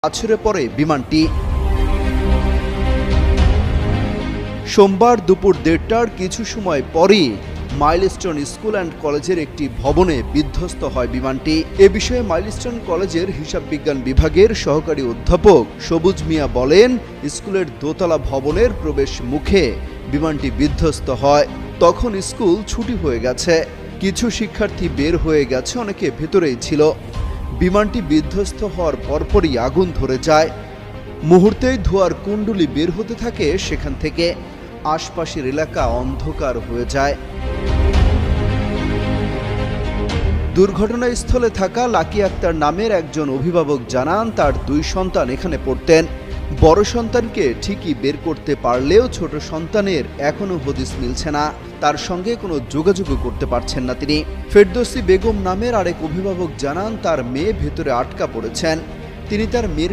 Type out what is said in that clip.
আছড়ে পড়ে বিমানটি। সোমবার দুপুর 1:30টার কিছু সময় পরই মাইলস্টোন স্কুল অ্যান্ড কলেজের একটি ভবনে বিধ্বস্ত হয় বিমানটি। এ বিষয়ে মাইলস্টোন কলেজের হিসাব বিজ্ঞান বিভাগের সহকারী অধ্যাপক সবুজ মিয়া বলেন, স্কুলের দোতলা ভবনের প্রবেশ মুখে বিমানটি বিধ্বস্ত হয়। তখন স্কুল ছুটি হয়ে গেছে, কিছু শিক্ষার্থী বের হয়ে গেছে, অনেকে ভেতরেই ছিল। বিমানটি বিধ্বস্ত হওয়ার পরপরই আগুন ধরে যায়। মুহূর্তেই ধোঁয়ার কুণ্ডলী বের হতে থাকে সেখান থেকে। আশপাশের এলাকা অন্ধকার হয়ে যায়। দুর্ঘটনাস্থলে থাকা লাকি আক্তার নামের একজন অভিভাবক জানান, তার 2 সন্তান এখানে পড়তেন। বড় সন্তানকে ঠিকই বের করতে পারলেও ছোট সন্তানের এখনো হদিস মিলছে না, তার সঙ্গে কোনো যোগাযোগও করতে পারছেন না তিনি। ফেরদৌসী বেগম নামের আরেক অভিভাবক জানান, তার মেয়ে ভেতরে আটকা পড়েছেন। তিনি তার মেয়ের